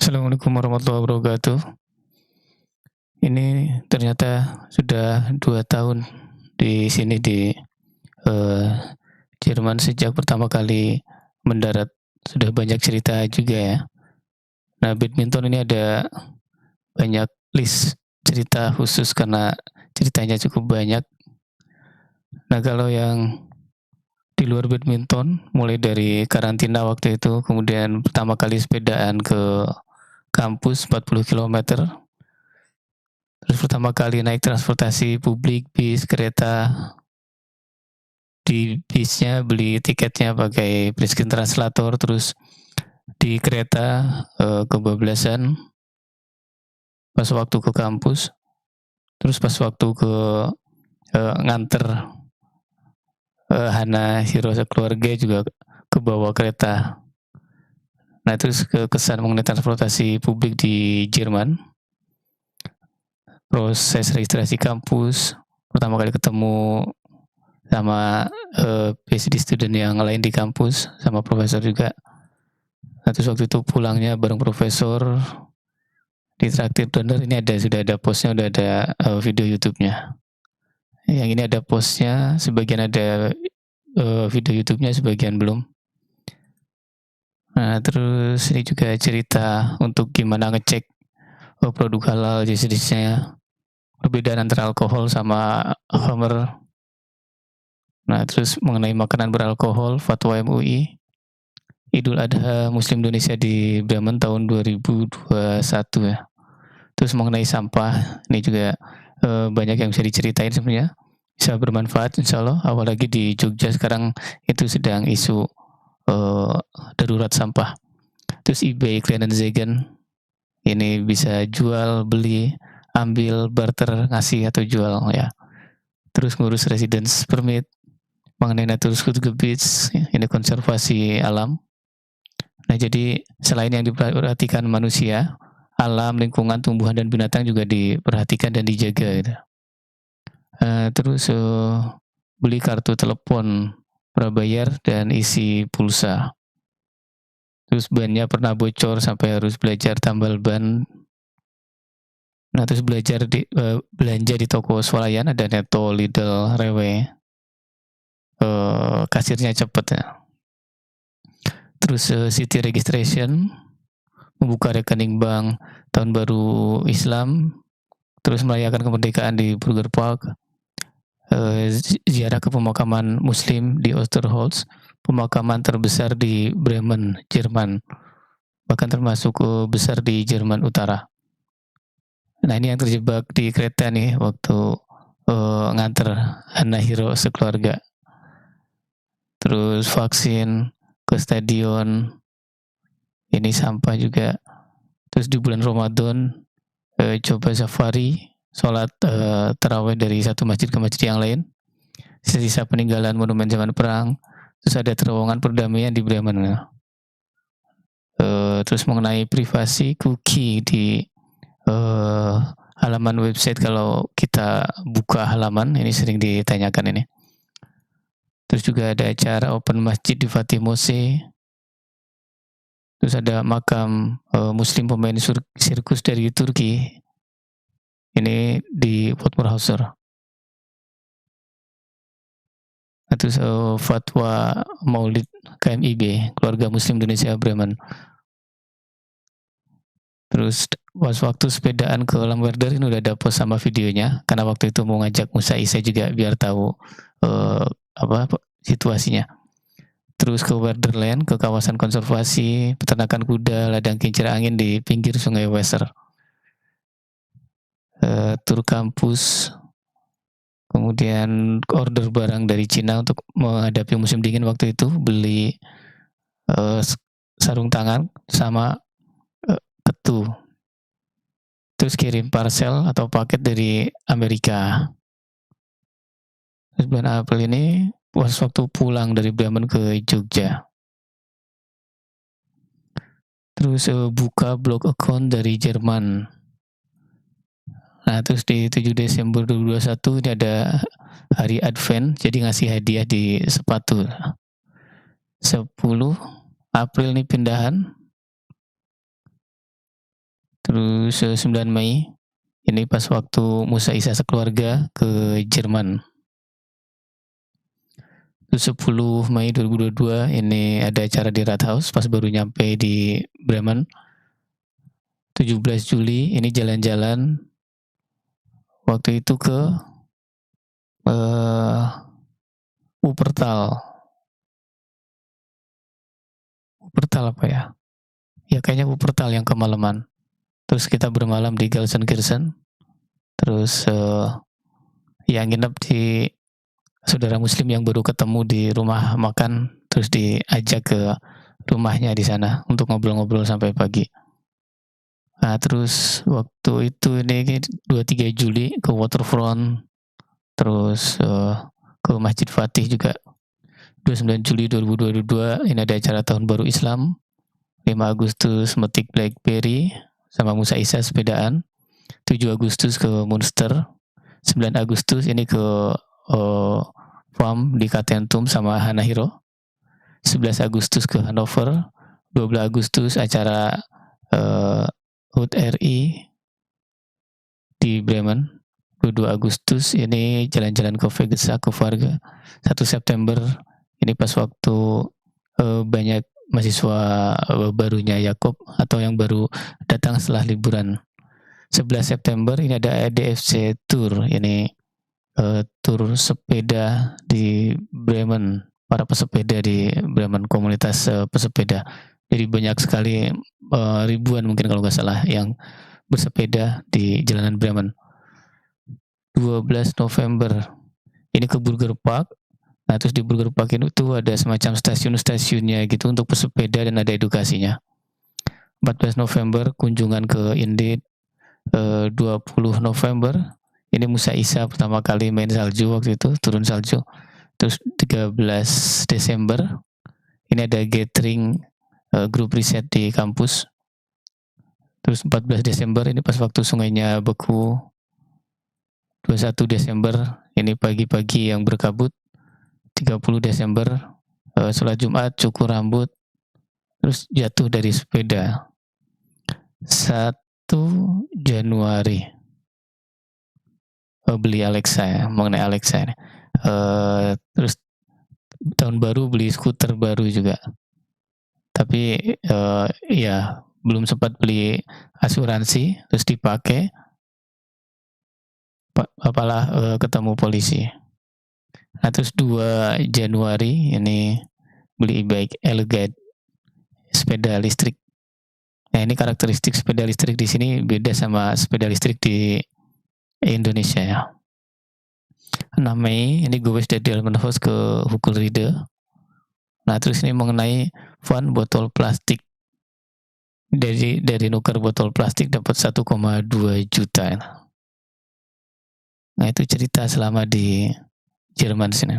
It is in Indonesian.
Assalamualaikum warahmatullahi wabarakatuh. Ini ternyata sudah 2 tahun di sini di, eee, Jerman sejak pertama kali mendarat, sudah banyak cerita juga ya. Nah, badminton ini ada banyak list cerita khusus karena ceritanya cukup banyak. Nah, kalau yang di luar badminton, mulai dari karantina waktu itu, kemudian pertama kali sepedaan ke kampus 40 kilometer. Terus pertama kali naik transportasi publik, bis, kereta, di bisnya beli tiketnya pakai Presken Translator, terus di kereta, kebablasan pas waktu ke kampus, terus pas waktu ke, nganter, Hana, Hiro sekeluarga juga kebawa kereta. Nah, terus kesan mengenai transportasi publik di Jerman, proses registrasi kampus, pertama kali ketemu sama, PhD student yang lain di kampus, sama profesor juga. Nah, terus waktu itu pulangnya bareng profesor, ditraktir donor, ini sudah ada post-nya, udah ada, video YouTube-nya. Yang ini ada post-nya, sebagian ada, video YouTube-nya, sebagian belum. Nah, terus ini juga cerita untuk gimana ngecek, produk halal, jenis-jenisnya, perbedaan antara alkohol sama khamr. Nah, terus mengenai makanan beralkohol, fatwa MUI, Idul Adha Muslim Indonesia di Bremen tahun 2021 ya. Terus mengenai sampah, ini juga, banyak yang bisa diceritain sebenarnya, bisa bermanfaat insyaallah, apalagi di Jogja sekarang itu sedang isu, darurat sampah. Terus eBay, Kleinanzeigen, ini bisa jual, beli, ambil, barter, ngasih atau jual ya. Terus ngurus residence permit, mengenai Naturschutzgebiet, ini konservasi alam. Nah, jadi selain yang diperhatikan manusia, alam, lingkungan, tumbuhan dan binatang juga diperhatikan dan dijaga gitu. Terus, beli kartu telepon prabayar dan isi pulsa. Terus bannya pernah bocor sampai harus belajar tambal ban. Nah, terus belanja di toko swalayan ada Netto, Lidl, Rewe. Kasirnya cepet ya. Terus, city registration, membuka rekening bank tahun baru Islam, terus merayakan kemerdekaan di Burger Park, ziarah ke pemakaman muslim di Osterholz, pemakaman terbesar di Bremen, Jerman, bahkan termasuk, besar di Jerman Utara. Nah, ini yang terjebak di kereta nih waktu, nganter Hana, Hiro sekeluarga. Terus vaksin, ke stadion, ini sampah juga. Terus di bulan Ramadan, coba safari, sholat, tarawih dari satu masjid ke masjid yang lain, sisa peninggalan monumen zaman perang, terus ada terowongan perdamaian di Bremen. Terus mengenai privasi cookie di, halaman website kalau kita buka halaman, ini sering ditanyakan ini. Terus juga ada acara open masjid di Fatih Mose. Terus ada makam, muslim pemain sirkus dari Turki. Ini di Woodmorshauser. Nah, terus, fatwa Maulid KMIB, Keluarga Muslim Indonesia Bremen. Terus pas waktu sepedaan ke Lamwerder ini udah ada post sama videonya, karena waktu itu mau ngajak Musa Isa juga biar tahu, situasinya. Terus ke Werderland, ke kawasan konservasi, peternakan kuda, ladang kincir angin di pinggir Sungai Weser. Tur kampus, kemudian order barang dari Cina untuk menghadapi musim dingin waktu itu, beli, sarung tangan sama, ketu. Terus kirim parcel atau paket dari Amerika. Terus bulan April ini pas waktu pulang dari Bremen ke Jogja. Terus, buka blog account dari Jerman. Nah, terus di 7 Desember 2021 ini ada hari Advent, jadi ngasih hadiah di sepatu. 10 April ini pindahan. Terus 9 Mei, ini pas waktu Musa Isa sekeluarga ke Jerman. Terus 10 Mei 2022 ini ada acara di Rathaus pas baru nyampe di Bremen. 17 Juli ini jalan-jalan waktu itu ke Wuppertal. Wuppertal apa ya? Ya kayaknya Wuppertal yang kemalaman. Terus kita bermalam di Gelsenkirchen. Terus ya nginep di saudara muslim yang baru ketemu di rumah makan, terus diajak ke rumahnya di sana untuk ngobrol-ngobrol sampai pagi. Nah, terus waktu itu ini 23 Juli ke Waterfront, terus ke Masjid Fatih juga. 29 Juli 2022 ini ada acara Tahun Baru Islam. 5 Agustus metik BlackBerry sama Musa Isa sepedaan. 7 Agustus ke Munster. 9 Agustus ini ke FAM di Katentum sama Hanahiro. 11 Agustus ke Hannover. 12 Agustus acara HUT RI di Bremen. 22 Agustus ini jalan-jalan ke Vegesa ke Varga. 1 September ini pas waktu banyak mahasiswa barunya Yakob atau yang baru datang setelah liburan. 11 September ini ada ADFC Tour, ini tur sepeda di Bremen, para pesepeda di Bremen, komunitas pesepeda. Jadi banyak sekali, ribuan mungkin kalau nggak salah yang bersepeda di jalanan Bremen. 12 November ini ke Burger Park. Nah, terus di Burger Park itu ada semacam stasiun-stasiunnya gitu untuk pesepeda dan ada edukasinya. 14 November kunjungan ke Indit. 20 November ini Musa Isa pertama kali main salju waktu itu, turun salju. Terus 13 Desember ini ada gathering grup riset di kampus. Terus 14 Desember ini pas waktu sungainya beku. 21 Desember ini pagi-pagi yang berkabut. 30 Desember sholat Jumat, cukur rambut, terus jatuh dari sepeda. 1 Januari beli Alexa ya, mengenai Alexa ini. Terus tahun baru beli skuter baru juga. Tapi ya belum sempat beli asuransi, terus dipakai apalah ketemu polisi. Nah, terus 2 Januari ini beli e-bike Elgate sepeda listrik. Nah, ini karakteristik sepeda listrik di sini beda sama sepeda listrik di Indonesia ya. 6 Mei ini gue dari Delmenhorst ke Hukelriede. Nah, terus ini mengenai fun botol plastik. Dari nuker botol plastik dapat 1,2 juta. Nah, itu cerita selama di Jerman sini.